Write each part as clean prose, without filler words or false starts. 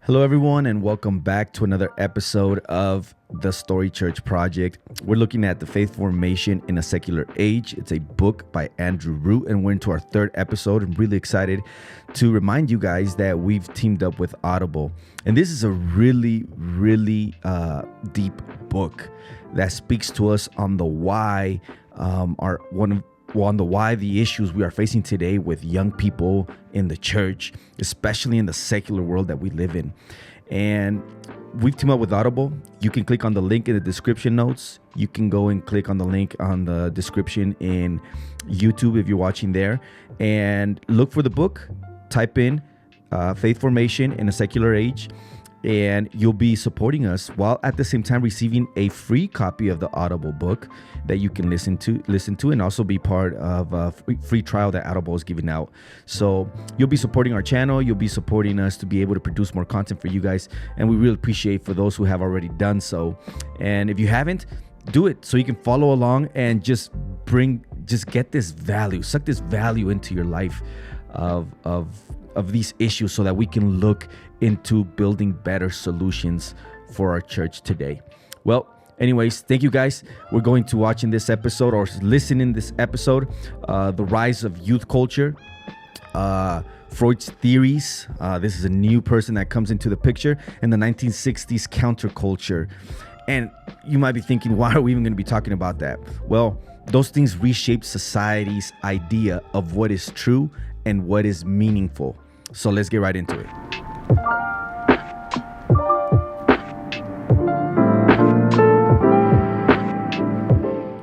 Hello, everyone, and welcome back to another episode of the Story Church Project. We're looking at the faith formation in a secular age. It's a book by Andrew Root, and we're into our third episode. I'm really excited to remind you guys that we've teamed up with Audible, and this is a really deep book that speaks to us on the why the issues we are facing today with young people in the church, especially in the secular world that we live in. And we've teamed up with Audible. You can click on the link in the description notes. You can go and click on the link on the description in YouTube if you're watching there, and look for the book. Type in Faith Formation in a Secular Age, and you'll be supporting us while at the same time receiving a free copy of the Audible book that you can listen to and also be part of a free trial that Audible is giving out. So you'll be supporting our channel. You'll be supporting us to be able to produce more content for you guys. And we really appreciate for those who have already done so. And if you haven't, do it so you can follow along and just get this value, suck this value into your life of these issues so that we can look into building better solutions for our church today. Well, anyways, thank you guys. We're going to watch in this episode or listen in this episode, the rise of youth culture, Freud's theories. This is a new person that comes into the picture, in the 1960s counterculture. And you might be thinking, why are we even going to be talking about that? Well, those things reshaped society's idea of what is true and what is meaningful. So let's get right into it.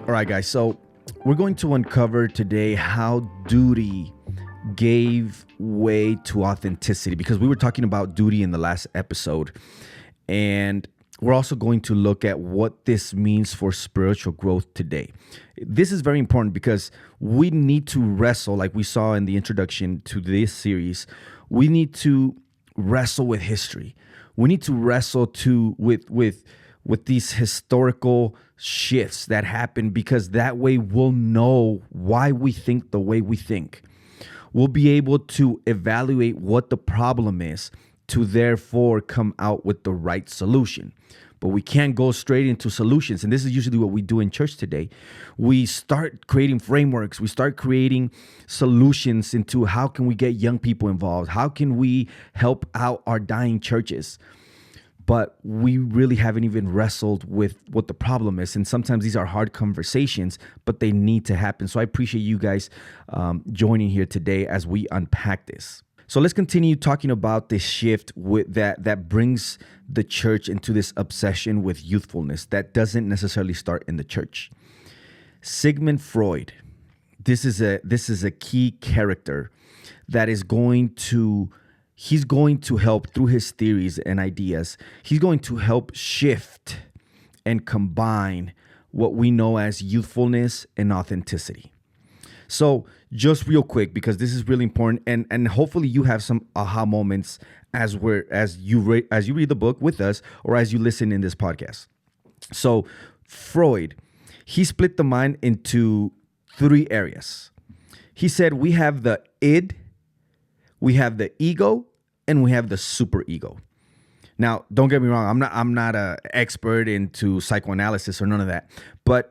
All right, guys. So we're going to uncover today how duty gave way to authenticity, because we were talking about duty in the last episode. And we're also going to look at what this means for spiritual growth today. This is very important because we need to wrestle, like we saw in the introduction to this series. We need to wrestle with history. We need to wrestle with these historical shifts that happen, because that way we'll know why we think the way we think. We'll be able to evaluate what the problem is to therefore come out with the right solution. But we can't go straight into solutions. And this is usually what we do in church today. We start creating frameworks. We start creating solutions into how can we get young people involved? How can we help out our dying churches? But we really haven't even wrestled with what the problem is. And sometimes these are hard conversations, but they need to happen. So I appreciate you guys joining here today as we unpack this. So let's continue talking about this shift that brings the church into this obsession with youthfulness that doesn't necessarily start in the church. Sigmund Freud, this is a key character that he's going to help through his theories and ideas. He's going to help shift and combine what we know as youthfulness and authenticity. So just real quick, because this is really important, and hopefully you have some aha moments as you read the book with us or as you listen in this podcast. So Freud, he split the mind into three areas. He said we have the id, we have the ego, and we have the superego. Now, don't get me wrong, I'm not an expert into psychoanalysis or none of that, but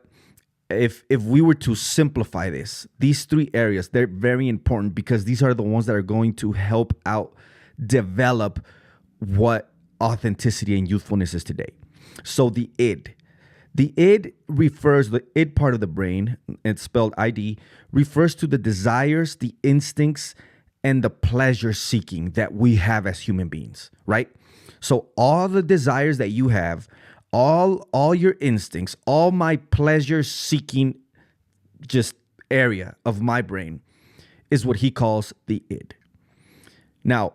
if we were to simplify these three areas, they're very important, because these are the ones that are going to help out develop what authenticity and youthfulness is today. So the id refers, the id part of the brain, it's spelled ID, refers to the desires, the instincts, and the pleasure seeking that we have as human beings, right? So all the desires that you have, all your instincts, all my pleasure seeking just area of my brain is what he calls the id. Now,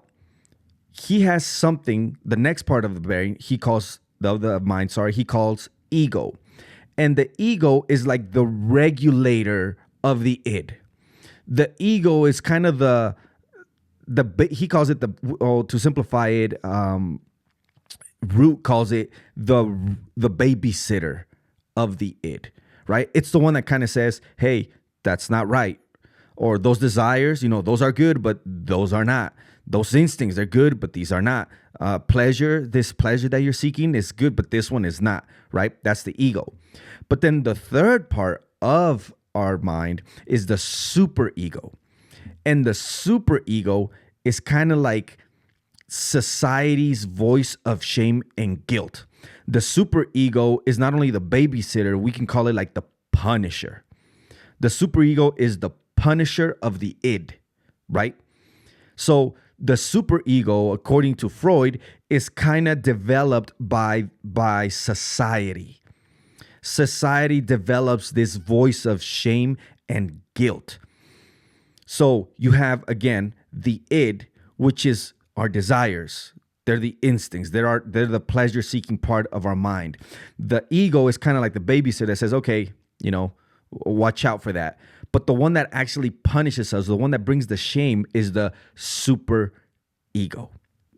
he has something, the next part of the brain, he calls he calls ego. And the ego is like the regulator of the id. The ego is kind of he calls it to simplify it, Root calls it the babysitter of the id, right? It's the one that kind of says, hey, that's not right. Or those desires, those are good, but those are not. Those instincts, they're good, but these are not. This pleasure that you're seeking is good, but this one is not, right? That's the ego. But then the third part of our mind is the super ego. And the super ego is kind of like society's voice of shame and guilt. The super ego is not only the babysitter, we can call it like the punisher. The super ego is the punisher of the id, right? So the super ego, according to Freud, is kind of developed by society. Society develops this voice of shame and guilt. So you have, again, the id, which is our desires. They're the instincts. They're the pleasure-seeking part of our mind. The ego is kind of like the babysitter that says, okay, watch out for that. But the one that actually punishes us, the one that brings the shame, is the super ego.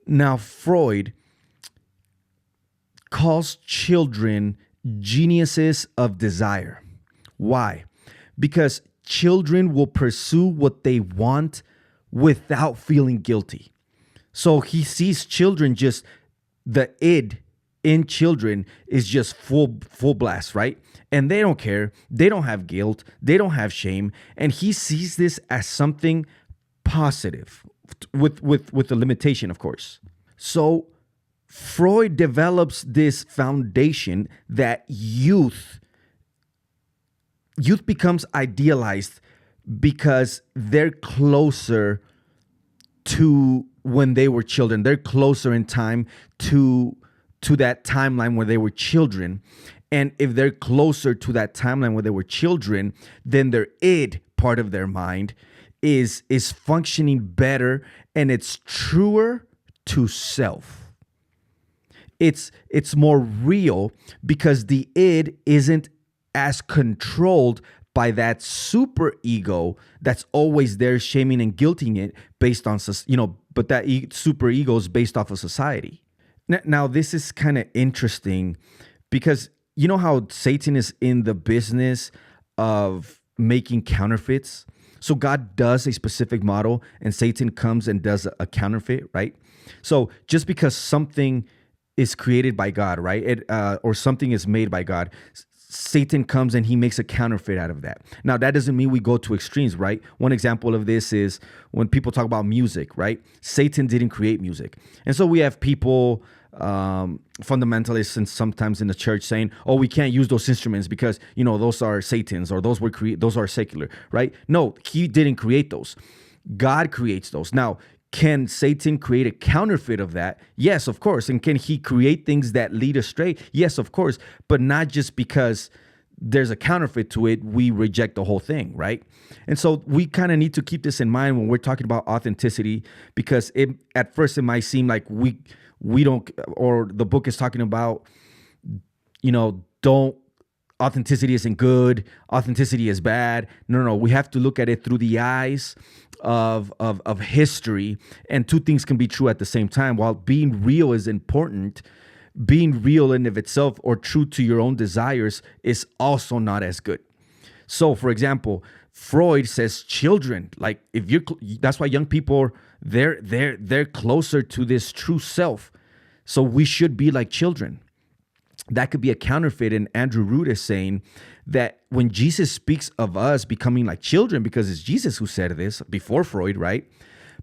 Now, Freud calls children geniuses of desire. Why? Because children will pursue what they want without feeling guilty. So he sees children just, the id in children is just full blast, right? And they don't care. They don't have guilt. They don't have shame. And he sees this as something positive with the limitation, of course. So Freud develops this foundation that youth becomes idealized because they're closer to when they were children. They're closer in time to that timeline where they were children. And if they're closer to that timeline where they were children, then their id part of their mind is functioning better, and it's truer to self. It's more real because the id isn't as controlled by that super ego that's always there shaming and guilting it based on, but that super ego is based off of society. Now, this is kind of interesting because you know how Satan is in the business of making counterfeits? So God does a specific model and Satan comes and does a counterfeit, right? So just because something is created by God, right? Or something is made by God, Satan comes and he makes a counterfeit out of that. Now, that doesn't mean we go to extremes, right? One example of this is when people talk about music, right? Satan didn't create music. And so we have people, fundamentalists and sometimes in the church saying, oh, we can't use those instruments because, those are Satan's or those are secular, right? No, he didn't create those. God creates those. Now, can Satan create a counterfeit of that? Yes, of course. And can he create things that lead astray? Yes, of course. But not just because there's a counterfeit to it, we reject the whole thing, right? And so we kind of need to keep this in mind when we're talking about authenticity, because at first it might seem like we don't, or the book is talking about, authenticity isn't good, authenticity is bad. No, we have to look at it through the eyes of history, and two things can be true at the same time. While being real is important, being real in of itself or true to your own desires is also not as good. So, for example, Freud says children, like that's why young people, they're closer to this true self. So we should be like children. That could be a counterfeit. And Andrew Root is saying that when Jesus speaks of us becoming like children, because it's Jesus who said this before Freud, right?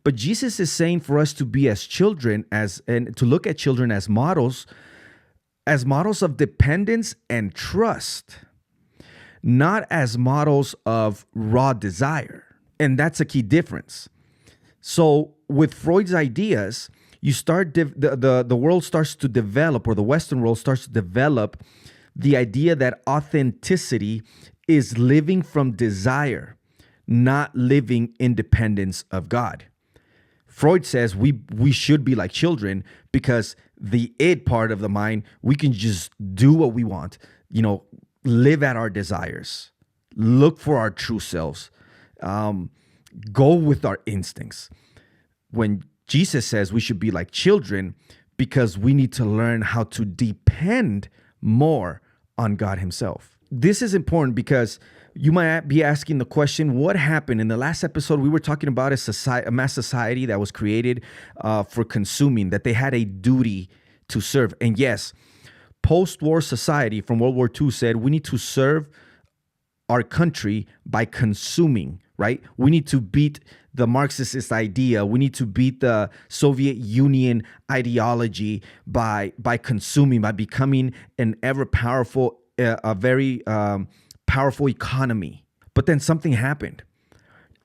But Jesus is saying for us to be as children, and to look at children as models of dependence and trust, not as models of raw desire. And that's a key difference. So with Freud's ideas, you start the world starts to develop, or the Western world starts to develop the idea that authenticity is living from desire, not living in dependence of God. Freud says we should be like children because the id part of the mind, we can just do what we want, live at our desires, look for our true selves, go with our instincts. When Jesus says we should be like children because we need to learn how to depend more on God himself. This is important because, You might be asking the question, what happened? In the last episode, we were talking about a mass society that was created for consuming, that they had a duty to serve. And yes, post-war society from World War II said we need to serve our country by consuming, right? We need to beat the Marxist idea. We need to beat the Soviet Union ideology by consuming, by becoming an ever powerful, a very powerful economy. But then something happened.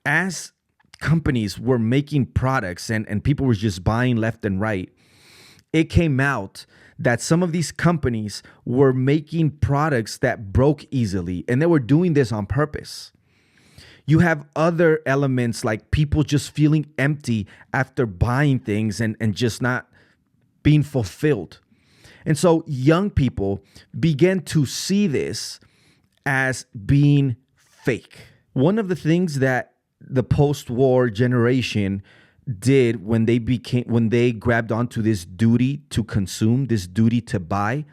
As companies were making products and people were just buying left and right, it came out that some of these companies were making products that broke easily, and they were doing this on purpose. You have other elements like people just feeling empty after buying things and just not being fulfilled. And so young people began to see this as being fake. One of the things that the post-war generation did when they grabbed onto this duty to consume, this duty to buy,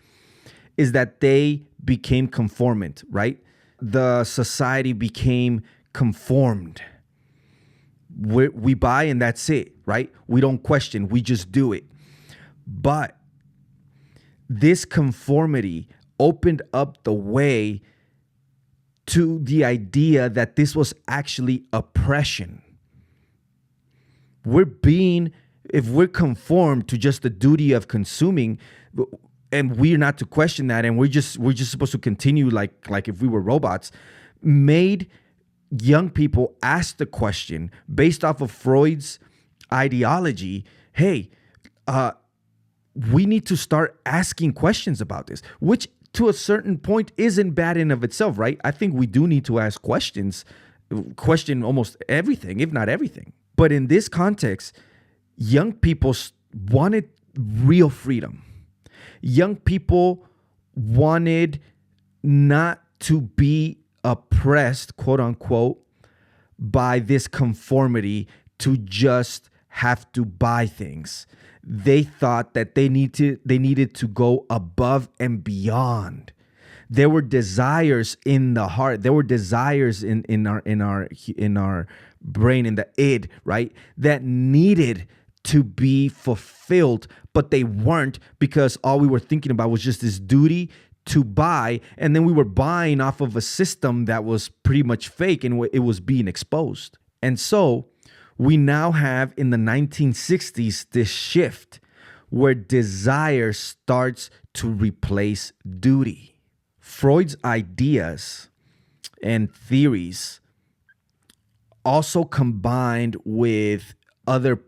is that they became conformant, right? The society became conformed. We buy and that's it, right? We don't question, we just do it. But this conformity opened up the way to the idea that this was actually oppression. If we're conformed to just the duty of consuming, and we're not to question that, and we're just supposed to continue like if we were robots, made young people ask the question based off of Freud's ideology, hey, we need to start asking questions about this, which to a certain point isn't bad in of itself, right? I think we do need to ask questions, question almost everything, if not everything. But in this context, young people wanted real freedom. Young people wanted not to be oppressed, quote unquote, by this conformity to just have to buy things. They thought that they needed to go above and beyond. There were desires in the heart. There were desires in our brain, in the id, right, that needed to be fulfilled, but they weren't, because all we were thinking about was just this duty to buy, and then we were buying off of a system that was pretty much fake, and it was being exposed. And so we now have in the 1960s this shift where desire starts to replace duty. Freud's ideas and theories also combined with other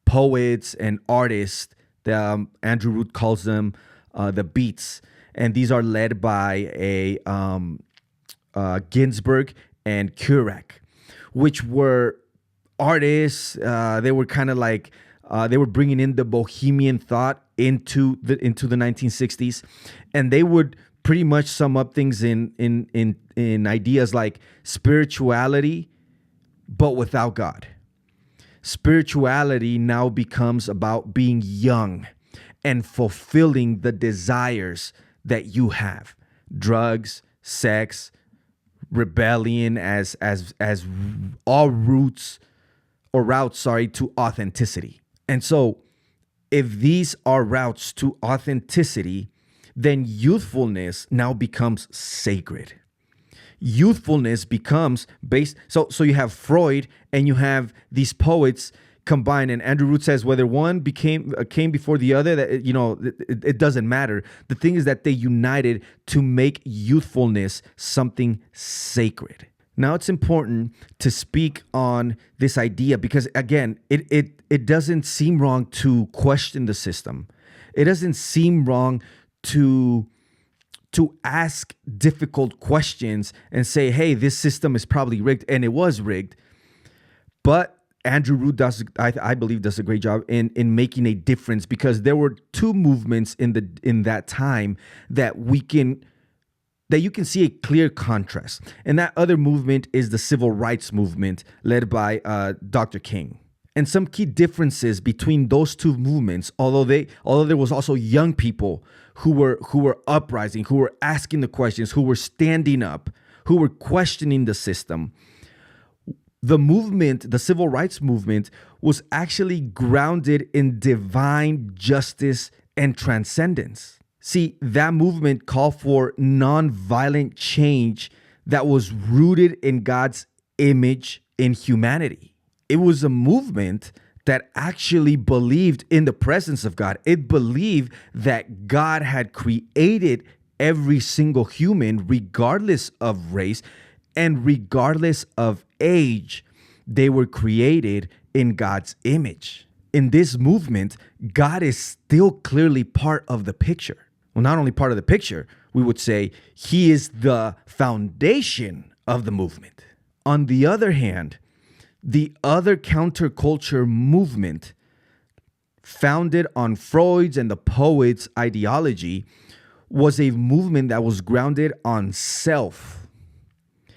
poets and artists. Andrew Root calls them the Beats, and these are led by Ginsberg and Kerouac, which were artists. They were kind of like they were bringing in the bohemian thought into the 1960s, and they would pretty much sum up things in ideas like spirituality, but without God. Spirituality now becomes about being young and fulfilling the desires that you have. Drugs, sex, rebellion as all routes to authenticity. And so if these are routes to authenticity, then youthfulness now becomes sacred. Youthfulness becomes based. So you have Freud and you have these poets combined, and Andrew Root says whether one came before the other, that it doesn't matter. The thing is that they united to make youthfulness something sacred. Now it's important to speak on this idea because again, it doesn't seem wrong to question the system. It doesn't seem wrong to ask difficult questions and say, hey, this system is probably rigged, and it was rigged. But Andrew Root I believe does a great job in making a difference, because there were two movements in that time that you can see a clear contrast. And that other movement is the civil rights movement led by Dr. King. And some key differences between those two movements, although there was also young people who were uprising, who were asking the questions, who were standing up, who were questioning the system. The movement, the civil rights movement, was actually grounded in divine justice and transcendence. See, that movement called for nonviolent change that was rooted in God's image in humanity. It was a movement that actually believed in the presence of God. It believed that God had created every single human, regardless of race and regardless of age. They were created in God's image. In this movement, God is still clearly part of the picture. Well, not only part of the picture, we would say he is the foundation of the movement. On the other hand, the other counterculture movement, founded on Freud's and the poets' ideology, was a movement that was grounded on self.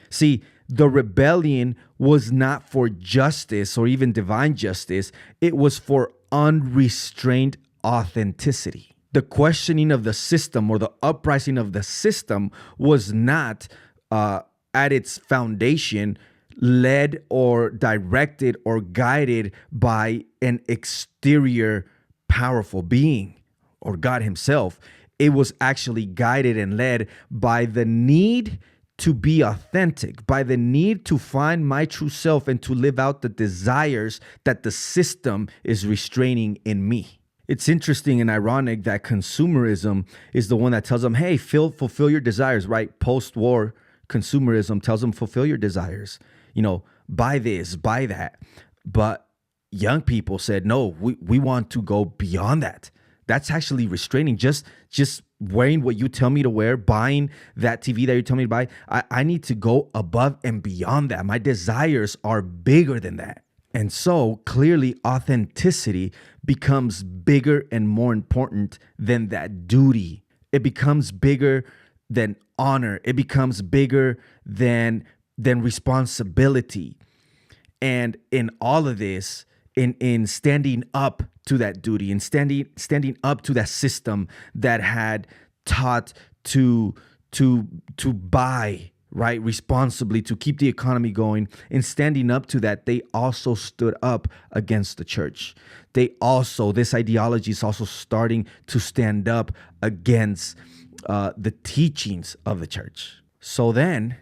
See, the rebellion was not for justice or even divine justice. It was for unrestrained authenticity. The questioning of the system or the uprising of the system was not at its foundation led or directed or guided by an exterior powerful being or God himself. It was actually guided and led by the need to be authentic, by the need to find my true self and to live out the desires that the system is restraining in me. It's interesting and ironic that consumerism is the one that tells them, hey, fulfill your desires, right? Post-war consumerism tells them, fulfill your desires. Buy this, buy that. But young people said, no, we want to go beyond that. That's actually restraining. Just wearing what you tell me to wear, buying that TV that you tell me to buy. I need to go above and beyond that. My desires are bigger than that. And so clearly authenticity becomes bigger and more important than that duty. It becomes bigger than honor. It becomes bigger than responsibility. And in all of this, in standing up to that duty and standing up to that system that had taught to buy, right, responsibly, to keep the economy going, in standing up to that, they also stood up against the church. This ideology is also starting to stand up against the teachings of the church. So then,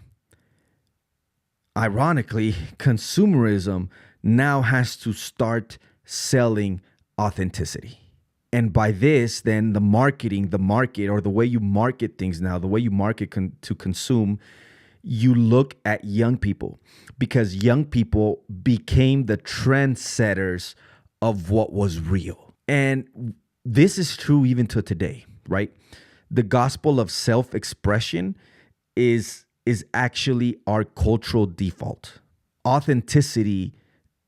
ironically, consumerism now has to start selling authenticity. And by this, then the market, or the way you market things now, the way you market to consume, you look at young people, because young people became the trendsetters of what was real. And this is true even to today, right? The gospel of self-expression is actually our cultural default. Authenticity,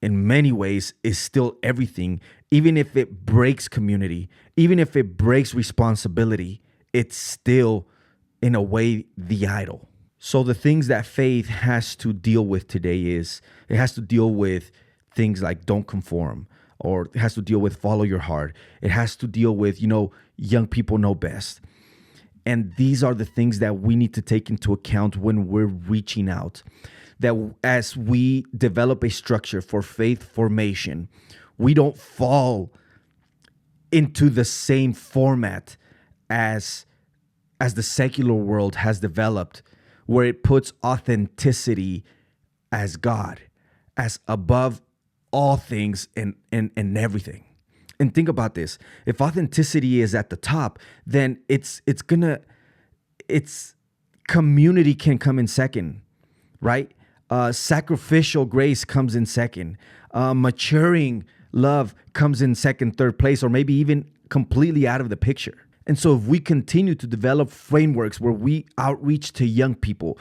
in many ways, is still everything. Even if it breaks community, even if it breaks responsibility, it's still, in a way, the idol. So the things that faith has to deal with today is, it has to deal with things like don't conform, or it has to deal with follow your heart. It has to deal with, young people know best. And these are the things that we need to take into account when we're reaching out. That as we develop a structure for faith formation, we don't fall into the same format as the secular world has developed, where it puts authenticity as God, as above all things and everything. And think about this. If authenticity is at the top, then it's community can come in second, right? Sacrificial grace comes in second. Maturing love comes in second, third place, or maybe even completely out of the picture. And so if we continue to develop frameworks where we outreach to young people,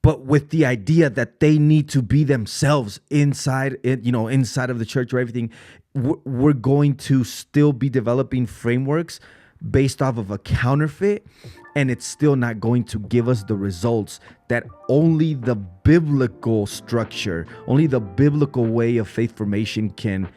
but with the idea that they need to be themselves inside of the church or everything, we're going to still be developing frameworks based off of a counterfeit, and it's still not going to give us the results that only the biblical structure, only the biblical way of faith formation can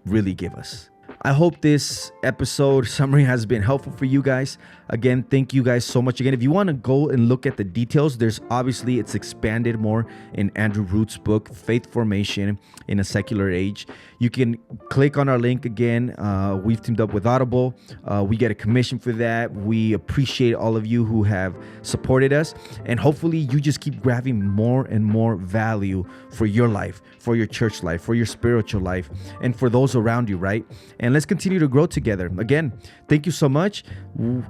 really give us. I hope this episode summary has been helpful for you guys. Again, thank you guys so much. Again, if you want to go and look at the details, it's expanded more in Andrew Root's book, Faith Formation in a Secular Age. You can click on our link again. We've teamed up with Audible. We get a commission for that. We appreciate all of you who have supported us. And hopefully you just keep grabbing more and more value for your life, for your church life, for your spiritual life, and for those around you, right? And let's continue to grow together. Again, thank you so much.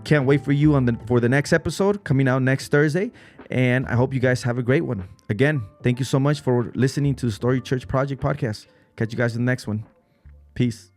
Can't wait for you for the next episode coming out next Thursday. And I hope you guys have a great one. Again, thank you so much for listening to the Story Church Project podcast. Catch you guys in the next one. Peace.